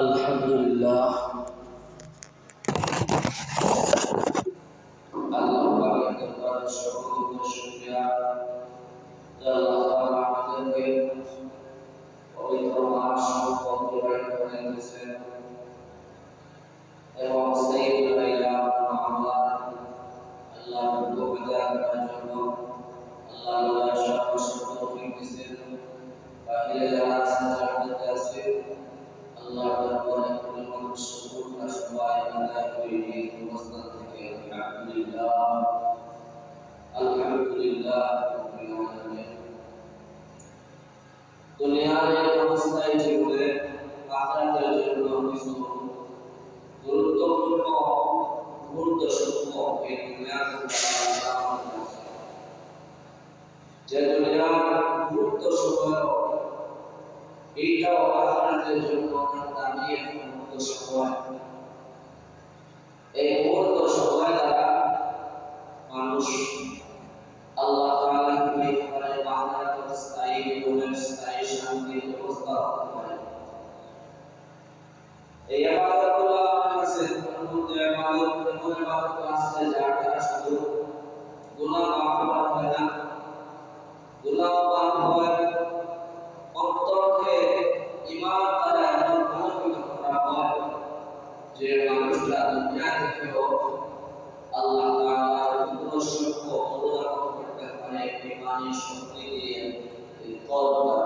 আলহামদুলিল্লাহ আল্লাহ পাকের দরবারে সকল শুকরিয়া যে আল্লাহ তাআলা আমাদেরকে পবিত্র মাস অতিবাহিত করে দিয়েছেন এবং সাইয়্যিদুল আইয়াম মুহাম্মদ আল্লাহর গোবিন্দা করার জন্য আল্লাহ সর্বশ্রেষ্ঠ তৌফিক দিয়েছেন বাহিরে যারা আছেন জান্নাতে আছে আল্লাহর দরবারে সকল মানুষ শুকর সবাই আদায় করে এই অবস্থান থেকে আলহামদুলিল্লাহ রাব্বিল আলামিন দুনিয়ার এই অবস্থায় জীবনে আখিরাতের জন্য কিছু গুরুত্বপূর্ণ গুরুত্বপূর্ণ এই দুনিয়ার যে দুনিয়ার গুরুত্ব সময় এইটাও আখিরাতের জন্য দামি এক মুহূর্ত সময়। এই মুহূর্ত সময় দ্বারা মানুষ আল্লাহ তাআলাকে একেবারে বান্দার স্থায়ী জীবনের স্থায়ী শান্তির ব্যবস্থা করতে পারে। এই ইবাদতগুলো আমার কাছে মধ্যে ইবাদত আছে যার দ্বারা শুধু গুনাহ মাফ করা হয় না, গুনাহ মাফ হয়, অন্তরকে ঈমান দ্বারা এমন আলোকিত করা হয় যে মানুষটা দুনিয়া থেকেও আল্লাহ তাআলার গুণসম্পন্ন অনুধাবন করতে পারে ঈমানী শক্তি দিয়ে এই কলটা।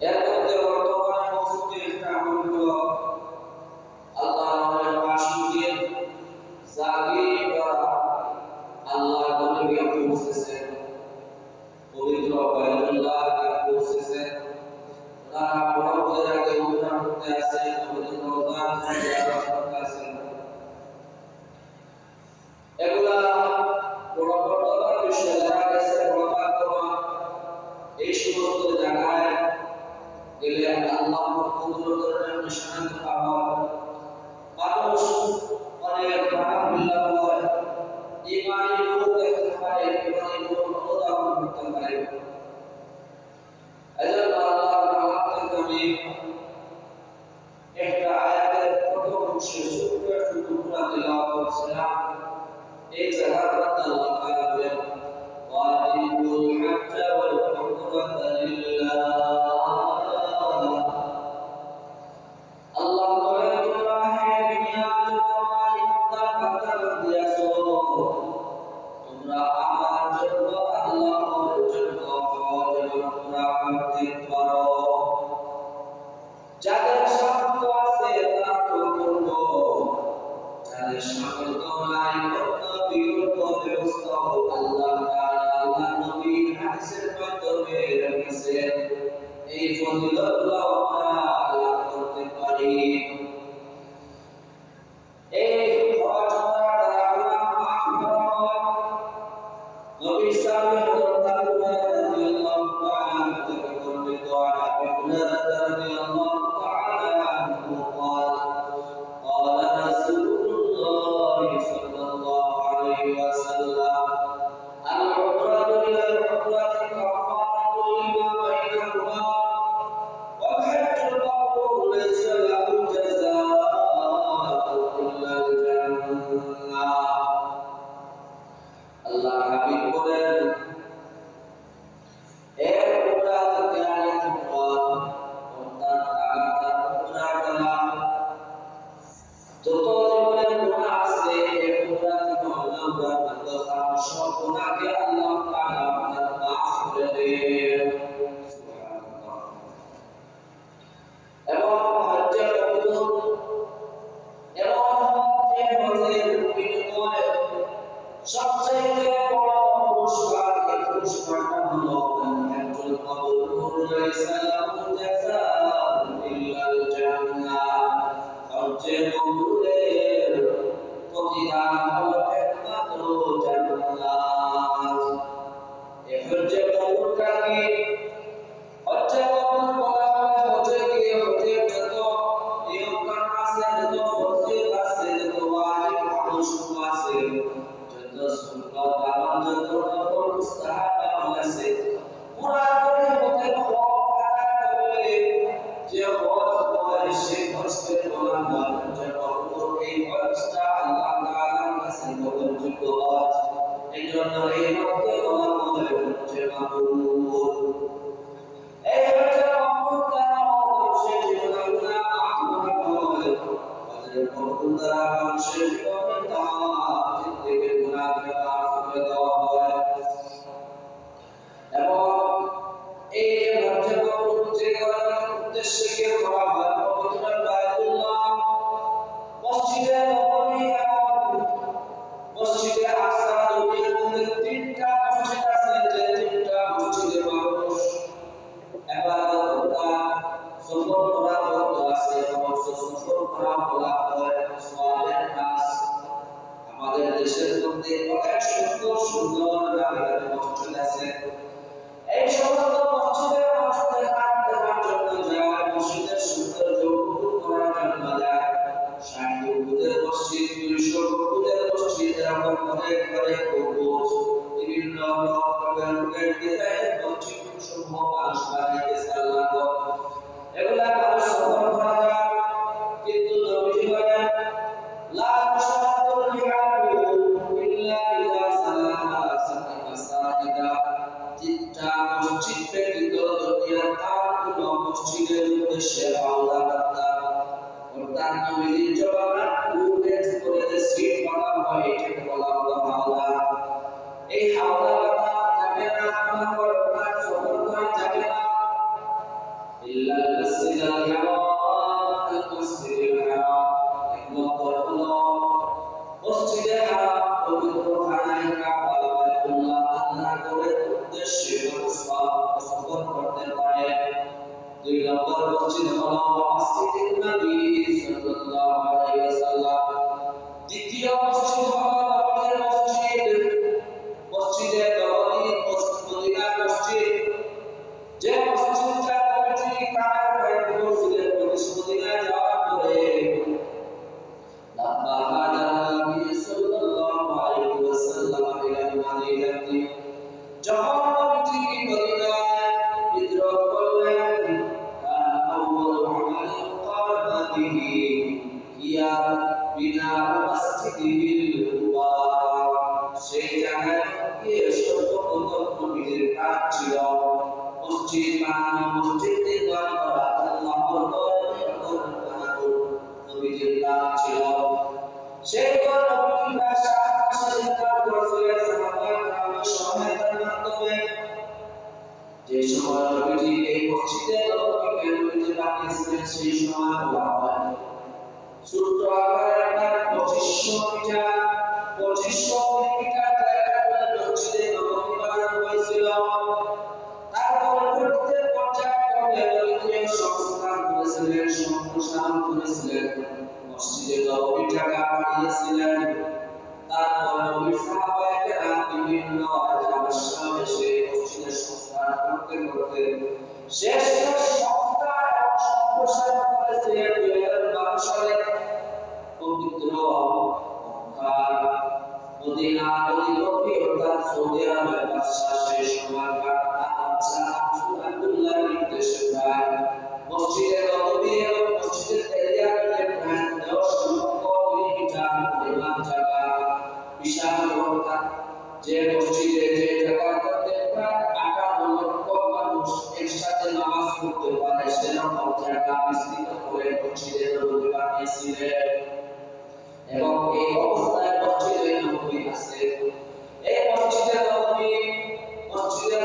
এর মধ্যে বর্তমানে মৌসুমে একটা আমল হলো আল্লাহর মাসুদের জাগির দ্বারা আল্লাহর নবীকে পৌঁছেছেন, পবিত্র বাইতুল্লাহকে পৌঁছেছেন। তারা বড় বড় জায়গায় উমরা করতে আসে, পবিত্র রওজা জিয়ারত করতে আসে। এগুলা বড় বড় বিষয় যারা গেছে বড় এই সমস্ত জায়গায় গেলে আল্লাহর কুদরতের নিশানা পাওয়া মানুষ অনেক আলহামদুলিল্লাহ হয়, ঈমানী নূর দেখতে পারে, ঈমানী নূর অনুধাবন করতে পারে। এজন্য আল্লাহর কালাম থেকে আমি একটা আয়াতের প্রথম অংশে ছোট্ট একটু টুকরা তেলাওয়াত করছিলাম। এই জায়গার মধ্যে আল্লাহ তাআলা বলেন ওয়াতিকুল হাজ্জা ওয়াল উমরাতা লিল্লাহ। আল্লাহ বলেন তোমরা হে দুনিয়ার ইবাদত করতে আসো, তোমরা আমার জন্য আল্লাহর জন্য হজ এবং উমরা করতে পারো। যাদের সামর্থ্য আছে তারা তো করবো, যাদের সামর্থ্য নাই অন্য বিকল্প ব্যবস্থা আল্লাহ তাআলা আল্লাহ নবীর হাদিসের মাধ্যমে রেখেছেন। এই ফজিলতগুলো আমরা লাভ করতে পারি। এই হজ করা দ্বারা আল্লাহ মাফ করা হয়। নবী সাল্লাল্লাহু রাদিয়াল্লাহু তাআলা থেকে বর্ণিত আবু হুরায়রা রাদিয়াল্লাহু তাআলা আনহু قال قال رسول الله صلى الله عليه وسلم العمرة إلى العمرة كفارة لما بينهما والحج المبرور ليس له جزاء إلا الجنة। আল্লাহ হাবিব বলেন এক উমরা থেকে আরেক উমরা অর্থাৎ লাগাতার উমরা করা যত জীবনের গুনাহ আছে এক উমরা থেকে অন্য উমরা পর্যন্ত সব গুনাহকে আল্লাহ তাআলা আপনার মাফ করে দেন। সুবহানাল্লাহ। এবং হজ্জে মবরুর এবং হজ্জের বিনিময়ে সবচেয়ে বড় পুরস্কার, এই পুরস্কারটা হলো হজ্জুল মাবরুর লাইসা লাহু জাযাউন ইল্লাল জান্নাহ। হজ্জে মাবরুরের প্রতিদান হলো একমাত্র জান্নাত। এই হজ্জে মাবরুরটা কি? হজ্জে মাবরুর বলা হয় হজ্জে গিয়ে হজ্জের যত নিয়ম কানুন আছে, যত ফরজ আছে, যত ওয়াজিব আমল আছে, যত সুন্নাত আমল, যত নফল মুস্তাহাব আমল আছে, পুরা করে হজ্জের হক আদায় করলে যে উদ্দেশ্যে করা হয় পবিত্র বাইতুল্লাহ, মসজিদে নববী এবং মসজিদে আকসা, দুনিয়ার মধ্যে তিনটা মসজিদ আছে, যে তিনটা মসজিদে মানুষ ইবাদত করা, সফর করা বন্ধ আছে, অবশ্য সফর করা বলা হয় সওয়াবের কাজ। আমাদের দেশের মধ্যে অনেক সুন্দর সুন্দর নামি মসজিদ আছে। এই সমস্ত মসজিদে মানুষদের দেখার জন্য যায়, মসজিদের সৌন্দর্য উপভোগ করার জন্য যায়। 60 গম্বুজের মসজিদ, 200 গম্বুজের মসজিদ, এরকম অনেক অনেক গম্বুজ, বিভিন্ন রকমের ডিজাইনের মসজিদ সমূহ মানুষ বানিয়েছে। আল্লাহ এগুলা মানুষ সফর করা যায়, কিন্তু নবীজি বলেন লা তুশাদ্দুল রিহালু ইল্লা ইলা সালাসাতি মাসাজিদা, তিনটা মসজিদ ব্যতীত দুনিয়ার আর কোনো মসজিদের উদ্দেশ্যে হাওলা বান্দা, অর্থাৎ নবীজির জবানা উঠে করে যে সিট বানানো হয় এটাকে বলা হলো হাওলা। এই হাওলা বান্দা যাবে না, আমার অর্থাৎ সফর করা যাবে না ইল্লা মাসজিদুল হারাম, মসজিদুল হারাম একমাত্র হলো মসজিদে হারাম, পবিত্র খানায় কাবা, বাইতুল্লাহ, আল্লাহর ঘরের উদ্দেশ্যে মানুষ সফর করতে পারে। 2 নম্বর মসজিদ হলো মসজিদুন নবী সাল্লাল্লাহু আলাইহি ওয়াসাল্লাম। দ্বিতীয় মসজিদ হলো নবীর মসজিদ, মসজিদে নববী, মদিনার মসজিদ, যে মসজিদটা নবীজি কাবার বাইরে করেছিলেন মদিনায় যাওয়ার পরে। لما هاجر النبي صلى الله عليه وسلم إلى المدينة, যখন নবীজি মদিনায় হিজরত করলেন, কান আউয়ালু আমালিন ক্বামা বিহি হিয়া বিনাউ মাসজিদিল মুবারাক, সেই জায়গায় গিয়ে সর্বপ্রথম নবীজির কাজ ছিল মসজিদ বানানো, মসজিদ নির্মাণ করা, আল্লাহর ঘর বানানো নবীজির কাজ ছিল। সেই ঘর নবীজি প্রায় 7 মাসের ইন্তেজার করেছিলেন সাহাবায়ে-কেরামের সহায়তার মাধ্যমে। যে সময় নবীজি এই মসজিদে নববীকে নবীজি বানিয়েছিলেন, সেই সময় বলা হয় ছোট্ট আকারের একটা 2500 মিটার জায়গা করে মসজিদে নববী বানানো হয়েছিল। তারপরে প্রত্যেক পর্যায়ে নবীজি সংস্কার করেছিলেন, সম্প্রসারণ করেছিলেন, মসজিদে নববী জায়গা বানিয়েছিলেন। তারপর নবীর সাহাবায়ে-কেরাম বিভিন্ন সমস্যা এসে মসজিদের সংস্কার করতে করতে শেষে সংস্কার এবং সম্প্রসারণ করেছিলেন 2012 সালে পবিত্র মক্কা, মদিনা, নবী অর্থাৎ সৌদি আরবের বাদশা সেই সময়কার আব্দুল্লাহ নির্দেশে প্রায় মসজিদে নববী এবং মসজিদের এরিয়া মিলে প্রায় 10 লক্ষ কিলোমিটার পরিমাণ জায়গা, বিশাল বড়, যে মসজিদে যে জায়গাটাতে প্রায় 58 লক্ষ মানুষ একসাথে নামাজ পড়তে পারে সেরকম জায়গা বিস্তৃত করে মসজিদে নববী বানিয়েছিলেন। এবং এই অবস্থায় মসজিদে নববী আছে। এই মসজিদে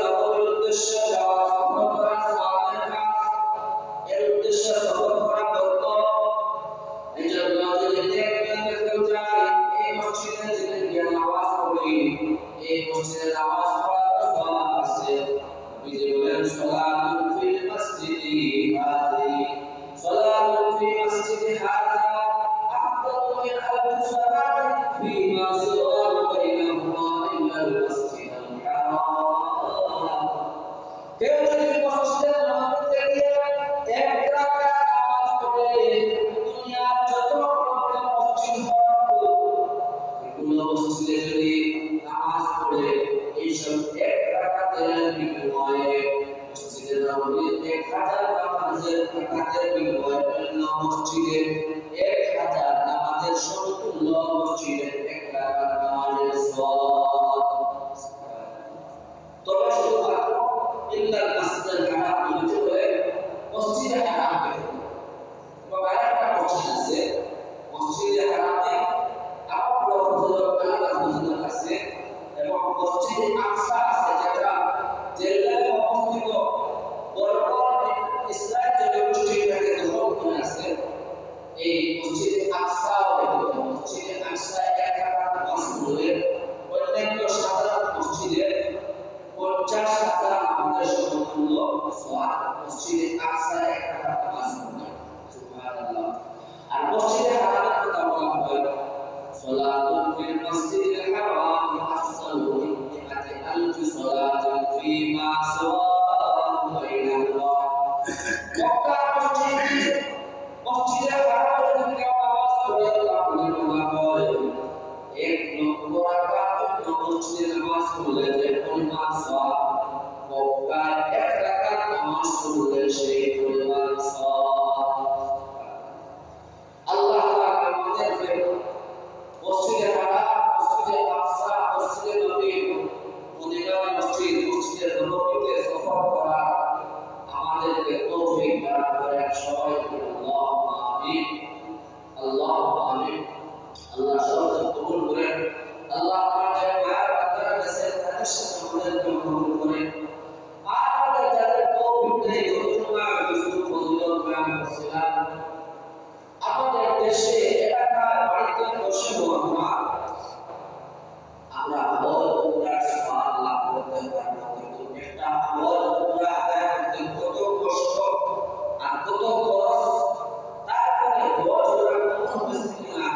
নববীর উদ্দেশ্য যাওয়া, সফর করা সওয়াবের কাজ, এর উদ্দেশ্য সফর করা করত। এই জন্য যদি কেউ যায় এই মসজিদে যদি গিয়ে নামাজ পড়ি, এই মসজিদে নামাজ পড়ার সওয়াব আছে। নবীজি বলেন সালাতুন ফিল মসজিদি হাযি, সালাতুন ফি মসজিদি হাযা আফদালু মিন আলফি সালাতিন ফীমা সিওয়া বাইনাহুমা ইল্লাল মাসজিদুল হারাম। কেউ যদি মসজিদে নববীতে গিয়ে 1 রাকাত নামাজ পড়ে, দুনিয়ার যত মসজিদ হয় এগুলো মসজিদে যদি নামাজ পড়ে, এই সব 1 রাকাতের বিনিময়ে মসজিদে নববীর 1000 নামাজের রাকাতের বিনিময়ে অন্য মসজিদে 1000 নামাজের সমতুল্য মসজিদে 1 রাকাত নামাজের সওয়াব। তবে শুধুমাত্র ইল্লাল মাসজিদুল হারাম বলতে হলে মসজিদে হারামে, এবং আরেকটা মসজিদ আছে মসজিদে হারামে আবু বকর আছে, এবং মসজিদে আকসা আছে যেটা জেরুজালেমে অবস্থিত। বড় বড় মক্কা মসজিদে হারামে যদি কেউ নামাজ পড়ে তাহলে গুনাহ হয়। 1 লক্ষ রাকাত মসজিদে নামাজ পড়লে যে পরিমাণ সওয়াব, মক্কায় 1 রাকাত নামাজ পড়লে সেই পরিমাণ সওয়াব। আল্লাহ তাআলা আমাদেরকে মসজিদে হারাম, মসজিদে আকসা, মসজিদে নবী, মদিনার মসজিদ, মসজিদে নববীতে সফর করা আমাদেরকে তৌফিক দান করেন। সবাই আল্লাহুম্মা আমিন, আল্লাহুম্মা আমিন। আল্লাহ সবাইকে কবুল করেন। আল্লাহ আমাদের মায়ের বান্দারা কাছে তাদের সাথে আমাদেরকে কবুল করেন। আর আমাদের যাদের তৌফিক নেই, ঘটনা কিছু ফজিলত বয়ান করছিলাম। আমাদের দেশে এলাকায় বাড়িতে বসে আমরা হজ উমরার সওয়াব লাভ করতে পারবো, কিন্তু একটা হজ উমরা আদায় করতে কত কষ্ট আর কত খরচ, তারপরে হজ উমরা কত বেশি কিনা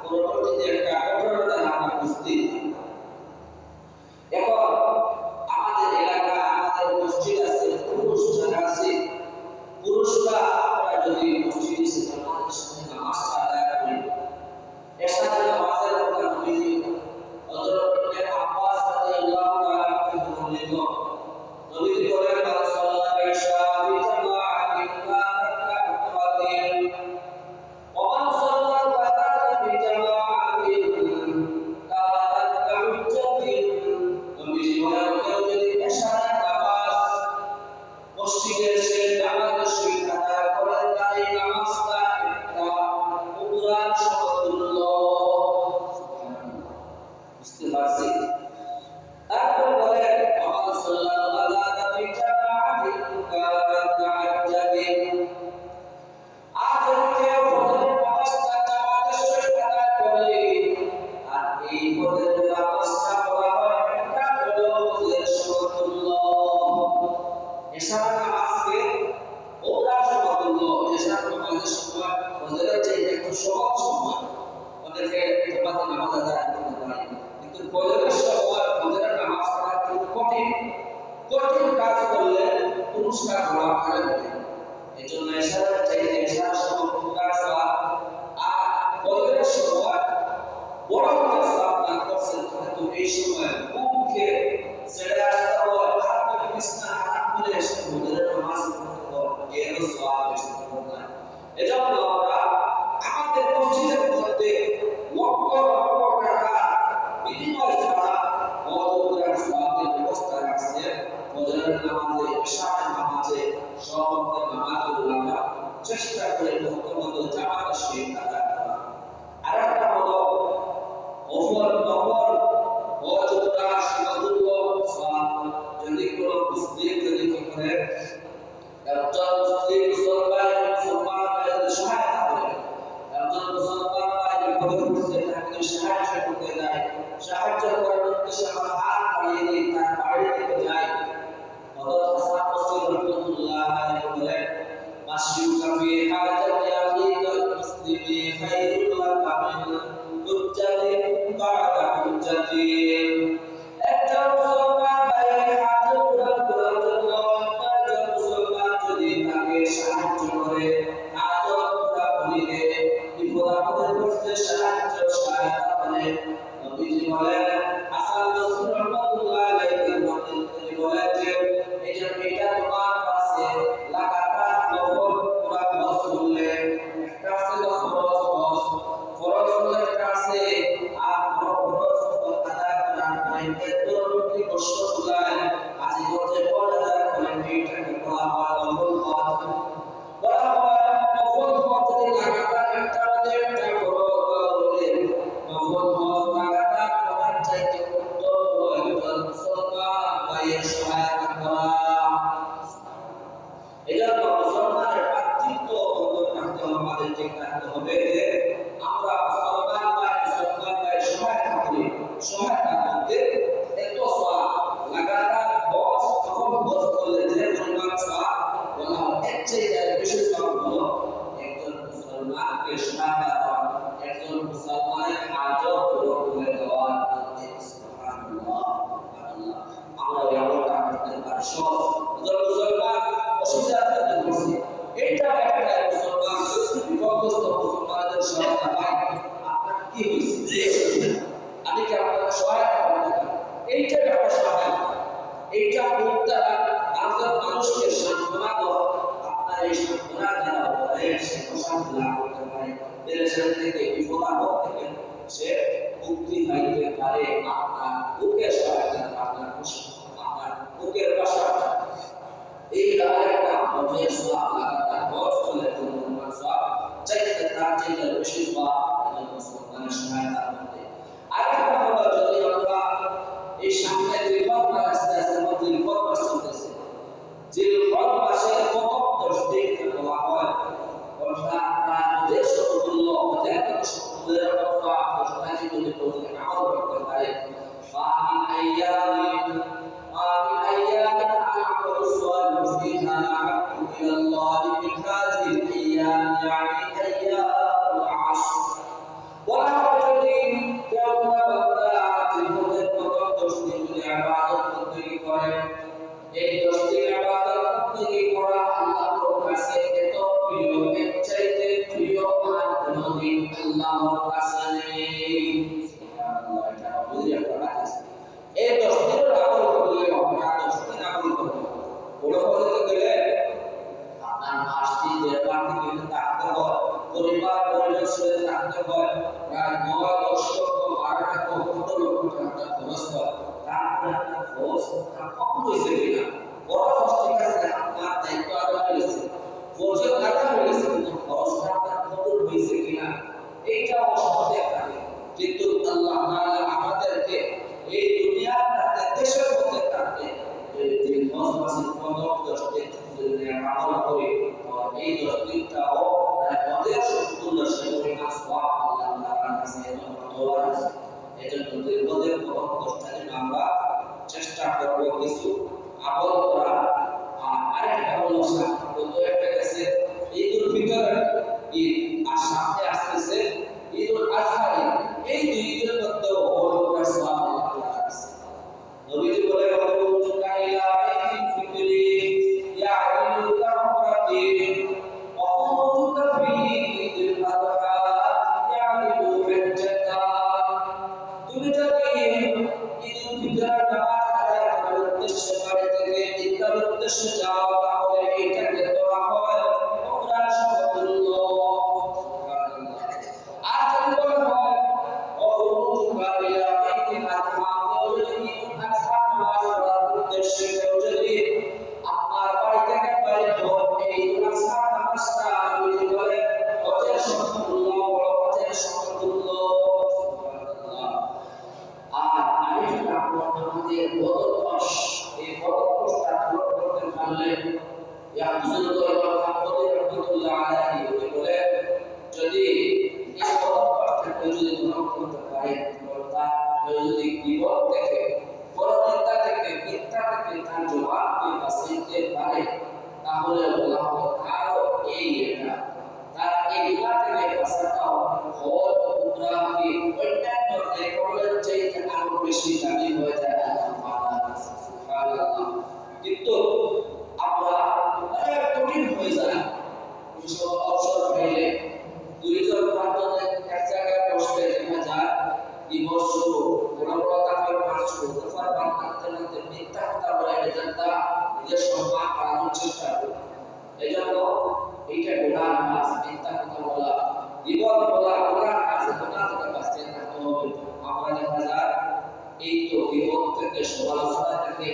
পরবর্তীতে একটা ঘটনা আমরা বুঝতেই পারি। এখন আমাদের এলাকা, আমাদের মসজিদ আছে, পুরুষ যারা আছে, পুরুষরা আমরা যদি মসজিদে এসে আমাদের সাথে নামাজটা আদায় করি, এর সাথে নামাজের কথা নবীজি হযরত ইবনে আব্বাস রাদিয়াল্লাহু তাআলা থেকে বর্ণিত, নবীজি বলেন মান সাল্লাল্লাহু আলাইহি ওয়া মান সাল্লাল ফাতাতা ফি জামাআতিন কানাত কাহুজ্জাতিন। নবীজি বলেন কেউ যদি এশার নামাজ মসজিদে এসে জামাতের সহিত আদায় করে, তার এই নামাজটা একটা উমরার সমতুল্য। বুঝতে পারছি? তারপর বলেন মান সাল্লাল ফাতাতা ফি জামাআতিন কানাত কাহুজ্জাতিন। আর যদি কেউ ফজরের নামাজটা জামাতের সহিত আদায় করে, আর এই ফজরের নামাজটা পড়া হয় একটা হলো ফজরের সমতুল্য। এশার নামাজকে ওমরার সমতুল্য। এশার নামাজের সময় ফজরের চেয়ে একটু সহজ সময়, অনেকে জামাতে নামাজ আদায় করতে পারে, কিন্তু ফজরের সময় ফজরের নামাজ পড়া খুব কঠিন। কঠিন কাজ করলে পুরস্কার হওয়া পারে না। এজন্য এশার চাইতে এশার সময় উমরার সওয়াব আর ফজরের সময় বড় বড় সওয়াব দান করছেন। কিন্তু এই সময় মুখে ছেড়ে আসতে হয়, হাত করে বিছনা হাত করে এসে ফজরের নামাজ পড়তে হয়, এর সওয়াব বেশি না। এজন্য আমরা আমাদের মসজিদের মধ্যে লক্ষ লক্ষ টাকা বিনিময় ছাড়া হজ উমরার সওয়াবের ব্যবস্থা রাখছে। ফজরের নামাজে, এশার নামাজে, সব নামাজগুলো আমরা চেষ্টা করে প্রথমত জামাতের সহিত আদায় করা। আরেকটা হলো নফল হজ উমরার সমতুল্য সওয়াব। যদি কোনো মুসলিম যদি কি করে, একজন মুসলিম মুসলমান ভাইয়ের সহায়তা করে, একজন মুসলমান ভাই বিপদে পড়ছে তাকে সাহায্য করতে যায়, সাহায্য করার উদ্দেশ্যে আমরা হাত বাড়িয়ে দিই, তার বাড়ি থেকে যাই। হযরত হাসান বসরি রাহমাতুল্লাহ আলাইহি বলেন মাশিউকা ফি হাজাতি আখিকাল মুসলিমি খায়রুল লাকা মিন হুজ্জাতিন বা'দা হুজ্জাতিন। একটা মুসলমান ভাইয়ের হাত পূরণ করার জন্য একজন মুসলমান যদি তাকে সাহায্য করে, হাত পুরা করিলে বিপদ আপদে পড়তে সাহায্য সহায়তা করে, নবীজি বলেন হাসান বসরি রাহমাতুল্লাহ আলাইহি বলেন যে এটা তোমার কাছে লাগাতার নফল পুরা হজ করলে, একটা আছে ফরজ হলে একটা আছে, আর ফরজ আদায় করার পরে পরবর্তী কষ্টগুলায় আজীবনে পড়ে আদায় করেন, এইটাকে বলা হয় নফল হজ। বলা হয় নফল হজ যদি লাগাতার একটা আমাদের একটা করলে, নফল হজ লাগাতার করার চাইতে উত্তম হলো একজন মুসলমান ভাইয়ের সহায়তা করা। এজন্য মুসলমানের পার্থিত্ব রাখতে হবে, আমাদের ঠিক রাখতে হবে যে আমরা মুসলমান ভাই সহায়তা করি। সহায়তা করতে এত সওয়াব, লাগাতার হজ তখন হজ করলে যে পরিমাণ সওয়াব বলা হয়, এর চেয়ে বেশি সওয়াব হলো একজন মুসলমানকে সহায়তা করা, একজন মুসলমানের হাজত পূরণ করে দেওয়া। সুবহানাল্লাহ, আমরা এই আমলটা করতে পারি। সহজ, একজন মুসলমান অসুবিধা করতে পারছি, এইটা একটা মুসলমান বিপদগ্রস্ত মুসলমানদের সহায়তা পায়, আপনার কি হয়েছে? আমি কি আপনার সহায়তা করব? এইটা একটা সহায়তা, এইটা মুক্তারা একজন মানুষকে সান্ত্বনা দেওয়া, আপনার এই সান্ত্বনা দেওয়া পরে সে প্রশান্তি লাভ করতে পারে, পেরেশানি থেকে বিপদ আপদ থেকে সে মুক্তি পাইতে পারে আপনার বুকের সহায়তা, আপনার বুকের পাশা। এই আরেকটা মজে সওয়াব লাগাতার বছরের জন্য সওয়াব চাইতে তার চাইতে বেশি সওয়াব একজন মুসলমানের সহায়তার মধ্যে। আরেকটা হলো যদি আমরা এই সামনে জিলহজ মাস আসতেছে, জিলহজ মাস চলতেছে, জিলহজ মাসের প্রথম 10 দিন বলা হয় অর্থাৎ যে সমতুল্য যে সমতুল্যের অবস্থা দশটাকে যদি প্রতিদিন আমল করতে পারে ফামিন আইয়ামিন أعمل الصالح فيها أحب إلى الله من هذه الأيام يعني أيام العشر ولا رجل كون بدا জীবনের প্রথম 10 দিন যদি ইবাদত করতে পারে, এই 10 দিন ইবাদত করতে করা আল্লাহর কাছে এত প্রিয়, এর চাইতে প্রিয় আর কোনো দিন আল্লাহর কাছে নেই। সুবহানাল্লাহ, এটা বুঝি আপনারা আছে এই 10 দিনের আমল করলে আমরা 10 দিন আমল করব, বড় হতে গেলে আপনার মাস দিন দেড় দিন থাকতে হয়, পরিবার পরিবেশের থাকতে হয়, প্রায় 9-10 লক্ষ 12 লক্ষ 15 লক্ষ টাকা খরচ হয়। তারপরে আপনার খরচ কম হয়েছে কিনা, বড় খরচ ঠিক আছে, আপনার দায়িত্ব আদায় হয়েছে, ফরজের কাটা হয়েছে, কিন্তু খরচটা আপনার কবুল হয়েছে কিনা এইটা অসম্ভব একটা। কিন্তু আল্লাহ তাআলা আমাদেরকে এই দুনিয়ার দেশের মধ্যে থাকতে যে 10 মাসের 10 দিন যদি আমল করি, এই 10 দিনটাও আমাদের সম্পূর্ণ পরিমাণ সওয়াব আল্লাহ তাআলার কাছে দেওয়া আছে। এজন্য দীর্ঘদিন 10টা দিন আমরা চেষ্টা করব কিছু আমল করা। আর আরেকটা হলো সামনে একটা গেছে ঈদুল ফিতর, ঈদ আর সামনে আসতেছে ঈদুল আজহা, এই দুই ঈদের মধ্যে বড় সওয়াব আল্লাহ তাআলার কাছে। নবীজি বলে ওয়াজুকা ইলা ঈদিল ফিতরি ইয়াইদু কাফরাতিন ওয়া ওয়াজুকা ফি ঈদিল আযহা ইয়াইদু হাজ্জাতান। তুমি যদি ঈদুল ফিতরের নামাজ আদায় করার উদ্দেশ্যে বাড়ি থেকে ঈদগার উদ্দেশ্যে যাও, তাহলে এইটাকে ধরা হয় উমরার সমতুল্য। আর যদি বলা হয় ওয়াজুকা ইলা ঈদিল আযহা, আপনার বাড়ি থেকে বাইরে এই নামাজটা আমি বলে হজের সমতুল্য, বড় হজের সমতুল্য। আর আমি যদি আপনাদের বদভ্যাস, এই বদভ্যাসটা দূর করতে পারলে যদি এই বদভ্যাসটাকে যদি দূর করতে পারে, অর্থাৎ যদি বিপদ থেকে পরনিন্দা থেকে মিথ্যা থেকে তার জবাবকে বাঁচাইতে পারে, তাহলে বলা হয় তারও এই এটা তার এই গুনাহ থেকে বাঁচাটাও হজ উমরা কি অন্যান্য নেককারের চাইতে আরো বেশি দামি হয়ে যায় আল্লাহ কাছে। সুবহানাল্লাহ। কিন্তু আমরা অনেক কঠিন হয়ে যায়, কিছু অবসর পাইলে দুইজন প্রান্তরে এক জায়গায় বসলে দেখা যায় দিবস শুরু, বড় বড় কাফের মাছ শুরু, দফার বান করতে করতে মিথ্যা কথা বলে নিজেরটা নিজের সম্মান বাড়ানোর চেষ্টা করে। এই জন্য এইটা গুনাহ মাছ, মিথ্যা কথা বলা, জীবন বলা গুনাহ আছে, গুনাহ থেকে বাঁচতে থাকতে হবে। আমরা দেখা যায় এই তো বিপদ থেকে সমালোচনা থেকে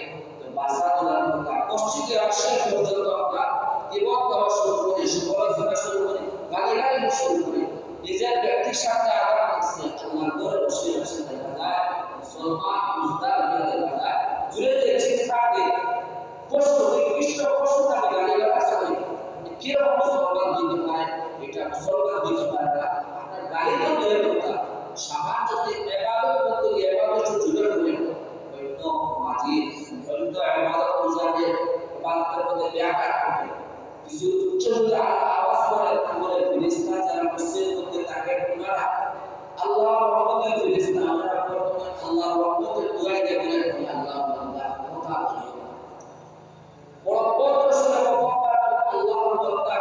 বাঁচা তোলার কথা মসজিদে আসে পর্যন্ত আমরা জীবন দেওয়া শুরু করি, সমালোচনা শুরু করি, গালিগালি শুরু করি, নিজের ব্যক্তির সাথে আঘাত আছে। আল্লাহর ঘরে বসে বসে দেখা যায় মুসলমান উজদার হয়ে দেখা যায় জুড়ে যে চিৎকার দিয়ে কষ্ট নিকৃষ্ট কষ্ট তাকে গালিগালি আসে। কিরকম মুসলমান দিতে পারে? এটা মুসলমান দিতে পারে না। আপনার গালি তো দূরের কথা, সামান্য যদি ইবাদত করতে গিয়ে ইবাদত জুড়ে করে হয়তো মাঝি হয়তো ইবাদত বুঝাবে, ইবাদতের মধ্যে ব্যাঘাত ঘটে, কিছু উচ্চ আওয়াজ করে, তাহলে ফেরেশতা যারা মসজিদের মধ্যে থাকে ওনারা আল্লাহর রহমতের ফেরেশতা, আমরা বর্তমানে আল্লাহর রহমতের দোয়াই দিয়ে বলে কি আল্লাহ বান্দা কথা বলি বড় বড় রসুল আল্লাহর বান্দা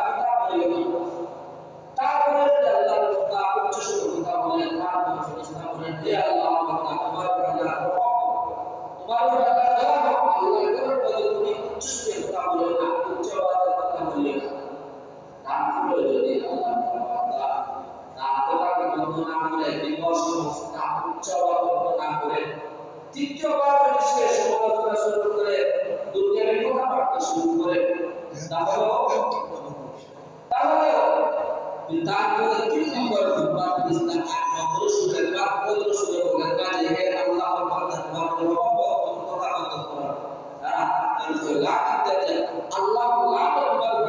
তৃতীয়বার যদি সে সমালোচনা শুরু করে দুনিয়ার কথাবার্তা শুরু করে তাহলে তারপরে 3 নম্বর খুতবা ইসলাম 8 নম্বর সূরা বাকরা শুরু করলেন যে হে আল্লাহর বান্দা তোমার কথা বলতে পারো তারা আল্লাহ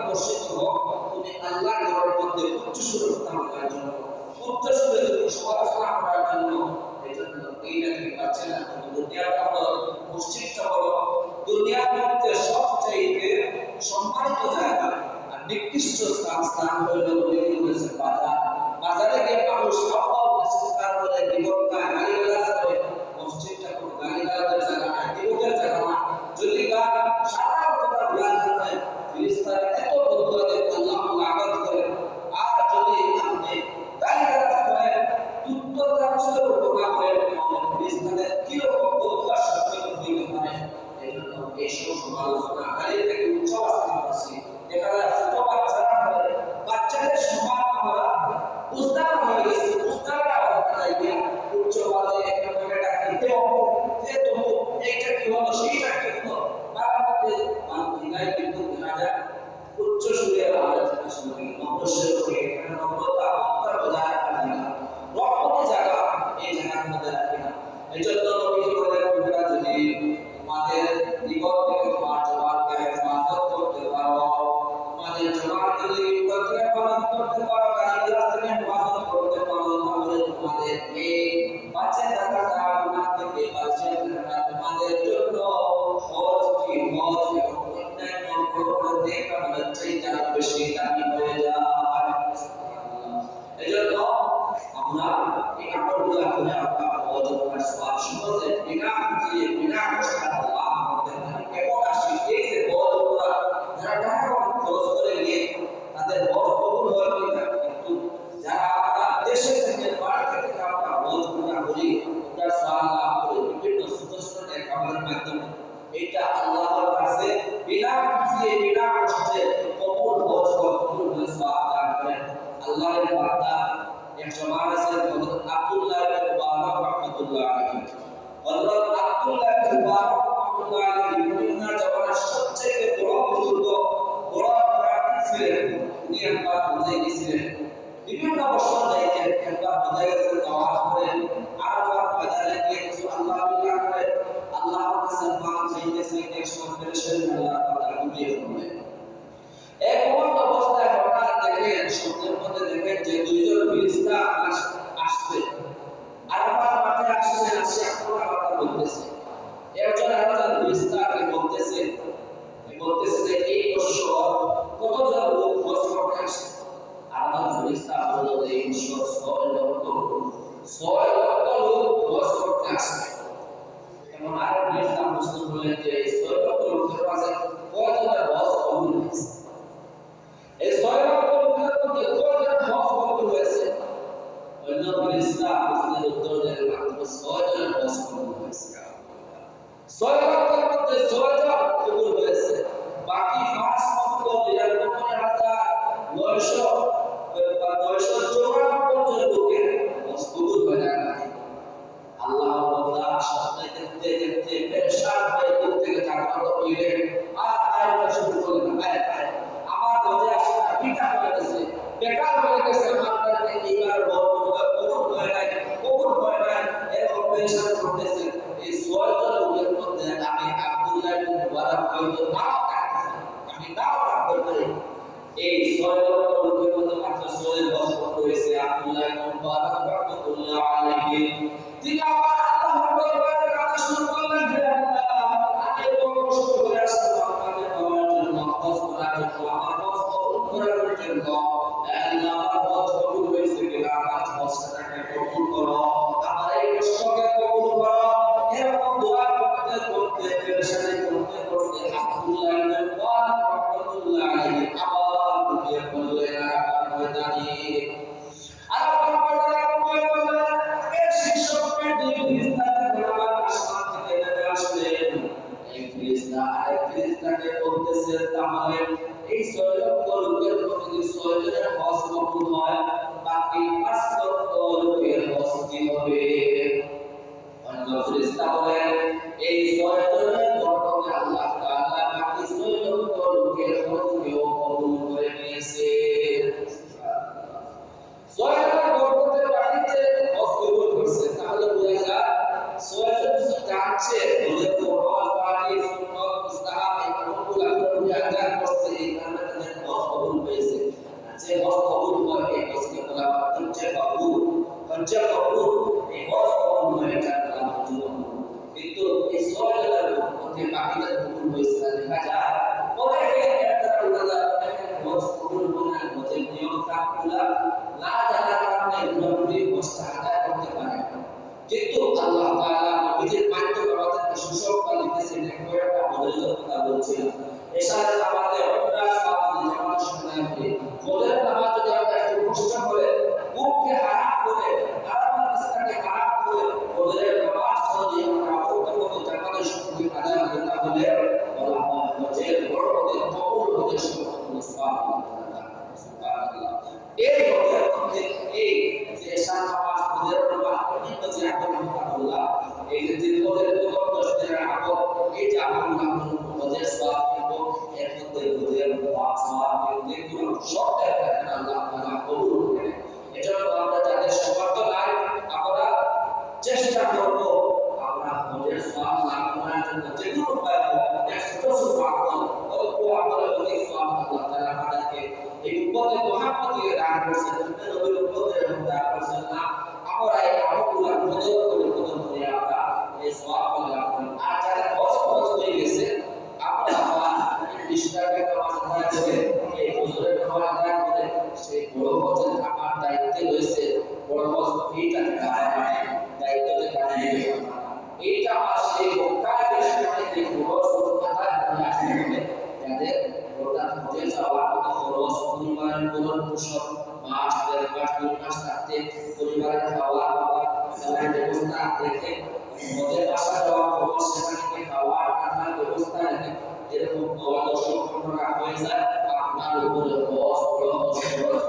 বর্ষিত হোক তুমি আল্লাহর ঘরের মধ্যে উচ্চ সুরে কথা বলার জন্য উচ্চ সুরে সমালোচনা করার জন্য এজন্য এইটা তুমি পাচ্ছেন না দুনিয়ার মসজিদটা হলো দুনিয়ার মধ্যে সবচেয়ে সম্মানিত জায়গা আর নিকৃষ্ট স্থান হইল বাজার বাজারে গিয়ে মানুষ চিৎকার করে বিভক্ত গালিগালাজ করে মসজিদটা কোনো গালিগালাজের জায়গা না বিভক্তের জায়গা না যদি সারা কথা বলার জন্য ফিলিস্তিনে এত বন্ধুদের আল্লাহ আবাদ করে আর যদি আপনি গালিগালাজ করেন তুচ্ছ ঘটনা হয়ে ফিলিস্তিনে কিরকম বন্ধুর সম্পর্ক হইতে পারে এই জন্য এই সমালোচনা গালি থেকে উচ্চ আস্তে আসি দেখা যাচ্ছে ছোট বাচ্চারা করে বাচ্চাদের সমান আমরা উস্তাদ হয়ে গেছি উস্তাদরা অবস্থায় গিয়ে উচ্চ বাজে একটা করে ডাকিতে যে তুমি এইটা কি হলো সেইটা কি হলো তার মধ্যে মানবিকাই কিন্তু দেখা যায় উচ্চ সুরে আলোচনা শুনে অবশ্যই করে এখানে নম্রতা অন্তর বজায় রাখা যায় রহমতের জায়গা এই জায়গার মধ্যে রাখি না এই জন্য নবীজি বলেন তোমরা যদি তোমাদের নিকট থেকে তোমার জবানকে হেফাজত করতে পারো তোমাদের জবানকে যদি নিকট থেকে হেফাজত করতে পারো গালিগালাজ থেকে হেফাজত করতে পারো তাহলে তোমাদের এই বাঁচে থাকাটা গুনাহ থেকে বাঁচে থাকাটা তোমাদের জন্য সহজ কি সহজ এবং অন্যান্য কোনো নেক আমলের চাইতে আরো বেশি দামি হয়ে যায় এজন্য আমরা এই আমলগুলো করে আমরা অযথার সওয়াব সহজে বিনা দিয়ে বিনা কষ্টে আল্লাহ আমাদের কেমন আসি এই যে বড়রা যারা টাকা খরচ করে নিয়ে তাদের হজ কবুল হয় কিনা কিন্তু যারা আমরা দেশে থেকে বাড়ি থেকে আমরা হজগুলো করি আমরা সালাহ করি বিভিন্ন ছোট ছোট নেক আমলের মাধ্যমে এটা আল্লাহর কাছে বিনা দিয়ে বিনা কষ্টে কবুল হজ কবুল হয়ে সওয়াব দান করেন আল্লাহর বান্দা এক জমান আছে হযরত আব্দুল্লাহ ইবনে মুবারক রাহমাতুল্লাহ আলাইহি হযরত আব্দুল্লাহ ইবনে মুবারক রাহমাতুল্লাহ আলাইহি দুনিয়ার জমানার সবচেয়ে বড় বুজুর্গ বড় প্রার্থী ছিলেন উনি একবার বুঝে গেছিলেন বিভিন্ন বছর যাইতেন একবার বুঝে গেছেন নামাজ পড়েন আরাফাত বাজারে গিয়ে কিছু আল্লাহ বিল্লাহ করে আল্লাহর কাছে পাক চাইতেছে এক সময় পেরেশানি আল্লাহ তাআলা ঘুমিয়ে পড়লেন এক অবস্থায় হঠাৎ দেখেন স্বপ্নের মধ্যে দেখেন যে দুইজন ফেরেশতা আসছে আরাফাত মাঠে আসছে আসে আপনারা কথা বলতেছে একজন আরেকজন ফেরেশতাকে বলতেছে যে এই বছর কতজন লোক হজ করতে আসে আরেকজন ফেরেশতা বলল যে এই বছর 6 লক্ষ লোক হজ করতে আসে এবং আরেক ফেরেশতা প্রশ্ন করলেন যে এই 6 লক্ষ লোকের মাঝে কতজনের হজ কবুল হয়েছে এই 6 লক্ষ লোকের মধ্যে কয়জন হজ কবুল হয়েছে অন্য ফেরেশতা প্রশ্নের উত্তর দেন মাত্র 6 জনের হজ কবুল হয়েছে 6 লক্ষের মধ্যে 6 জন কবুল হয়েছে বাকি 5 লক্ষ 994 জন লোকের হজ কবুল হয় না আল্লাহ বান্দা সাথে দেখতে দেখতে পেরেশান হয়ে দূর থেকে জাগ্রত হইলেন আর আয়াত শুরু করলেন আয়াত আমার গজে আসে পিতা হয়ে গেছে বেকার হয়ে গেছে আপনাদের এইবার কবুল হয় নাই এরকম পেরেশান করতেছে এই 6 জন লোকের মধ্যে আমি আব্দুল্লাহ ইবনে মুবারক হয়তো নাও থাকতে পারি এই 6 লক্ষ লোকের মধ্যে মাত্র 6 বছর হয়েছে আব্দুল্লাহ ইবনে মুবারক রাহমাতুল্লাহ আলাইহি তিনি আবার আল্লাহর দরবারে কাঁদা শুরু করলেন হে আল্লাহ আমি বড় কষ্ট করে আসলাম আপনাকে পাওয়ার জন্য হজ করার জন্য আমার হজ কবুল করার জন্য আল্লাহ আমার হজ কবুল হয়েছে কিনা আমার হজটাকে কবুল করো আমার এই কষ্টকে কবুল করো এরকম দোয়া করতে পেরেশানি করতে আব্দুল্লাহ ইবনে মুবারক রাহমাতুল্লাহ আলাইহি আবার ঘুমিয়ে পড়লেন আর ময়দানে তাহলে এই 6 লক্ষ লোকের মধ্যে 6 জনের হজ কবুল হয় বাকি 5 লক্ষ লোকের হজ কি হবে অন্য ফেরেশতা বলেন কাজগুলা না জানার কারণে পুরোপুরি কষ্ট আদায় করতে পারে না। কিন্তু আল্লাহ তাআলা নবীদের মাধ্যমে আমাদেরকে সুসংবাদ দিতেছেন, একটা মজাদার কথা বলছিলাম। এশারের নামাজে অভ্যাস যদি যেমন শোনায় বলি, ফজরের নামাজ যদি আমরা একটু কষ্ট করে মুখকে হারাম করে আরামের বিছানাকে হারাম করে ফজরের নামাজ যদি আমরা অপূর্ণ মতো জামাতের সঙ্গে আদায় করি, তাহলে বলা হয় ফজরের বরকতের কবুল হতে সম্পূর্ণ সুবহানাল্লাহ সুবহানাল্লাহ। এই ফজরের মধ্যে এই যে এশার নামাজ ফজরের নামাজ অনেক যে আল্লাহ এই যে ফজরের প্রথম 10 দিনের আমল, এই যে আমলগুলো ফজরের সওয়াব কিন্তু এর মধ্যে ফজরের সওয়াব কিন্তু সব একটা আল্লাহ তাআলা কবুল করে। এজন্য আমরা যাদের সামর্থ্য নাই আমরা চেষ্টা করব আমরা ফজরের সওয়াব লাভ করার জন্য যে কোনো উপায় হোক, ছোট ছোট আমল অল্প আমলে অনেক সওয়াব আল্লাহ তাআলা আমাদেরকে এই উম্মতে মুহাম্মদীকে দান করেছেন, নবীর উম্মতের দান করেছেন না। আমরা এই আমলগুলো কদর করে আমরা এই সওয়াব লাভ করি। আর যারা ফরজ হয়ে গেছে আমরা আবার ইশরাকের নামাজ আদায় করে এই ফজরের নামাজ আদায় করে সেই বড় হজের আমার দায়িত্বে রয়েছে, বড় হজ এইটা দায়িত্বতে কাজে এইটা আমার সেই মক্কায় বেশি এই বড় হজ আদায় করে আসতে হবে। যাদের গোটা হজে যাওয়ার মতো খরচ, পরিবারের ভরণ পোষণ, মাস দেড় মাস 2 মাস থাকতে পরিবারের খাওয়া দাওয়া চালানোর ব্যবস্থা রেখে হজে আসা যাওয়া খরচ, সেখানে খাওয়া থাকার ব্যবস্থা রেখে এরকম 10-15 টাকা হয়ে যায়, আপনার উপরে হজ খরচ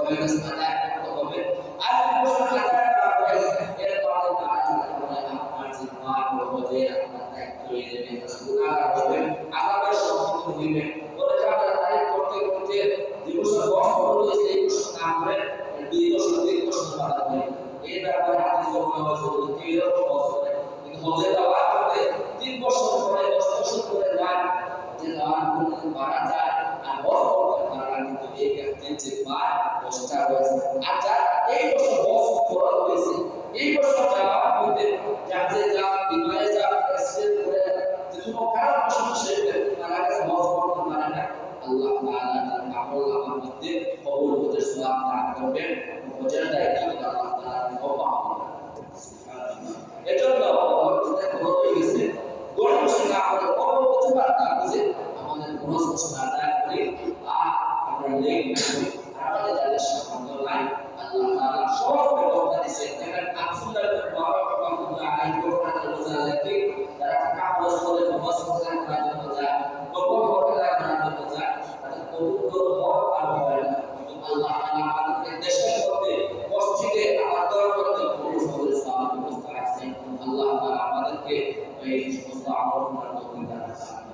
হয়ে গেছে, আদায় করতে হবে। আর প্রশ্ন আদায় করা হয় এর পরে আপনার যে মা হজে আপনার দায়িত্ব হয়ে যাবে, গুনাহগার হবেন, আযাবের সম্মুখীন হইবেন। বলে আমরা তারিখ করতে করতে যে বছর বয়স হয়েছে এই বছর না করে 2 বছর 3 বছর বাদ হবে। এই ব্যাপারে হাদিস বলা হয়েছে যে এরকম বছরে কিন্তু হজে যাওয়ার পরে 3 বছর পরে 10 বছর পরে যায় যে যাওয়ার পরে মারা যায় আর হজ করতে পারা কিন্তু এই ক্ষেত্রে যে পায় কষ্ট হয়েছে। আর যারা এই বছর হজ করা হয়েছে এই বছর যাওয়ার পরে যাতে যা বিমানে যা অ্যাক্সিডেন্ট করে যে কোনো কারণ বশত সে মারা গেছে, হজ করতে পারে না, আল্লাহ তাআলা তার আমল আমার মধ্যে কবুল হতে সওয়াব দান করবেন, হজের দায়িত্ব আল্লাহ তাআলা পাবেন। সুবহানাল্লাহ। এজন্য আমাদের বড় হয়ে গেছে গড় বসে আমরা কত প্রতিবার তা বুঝে আমাদের খরচ বসে আদায় করি আর আমরা লেখ করি। আমাদের যাদের সামর্থ্য নাই আল্লাহ তাআলা সব ব্যবস্থা দিয়েছেন। দেখেন আব্দুল্লাহ ইবনে মুবারক রাহিমাহুল্লাহ আলাইহি কোরআনের বোঝা লাগে যারা টাকা খরচ করে হজ করার জন্য যায়, কবর করার জন্য যায়, তাদের কবুল হওয়ার আর হয় না। কিন্তু আল্লাহ তাআলা আমাদের দেশের মধ্যে মসজিদে আদর করতে কবুল করে সওয়াব ব্যবস্থা আছে। আল্লাহ তাআলা আমাদেরকে এই সমস্ত আমল করার তৌফিক দান করুন।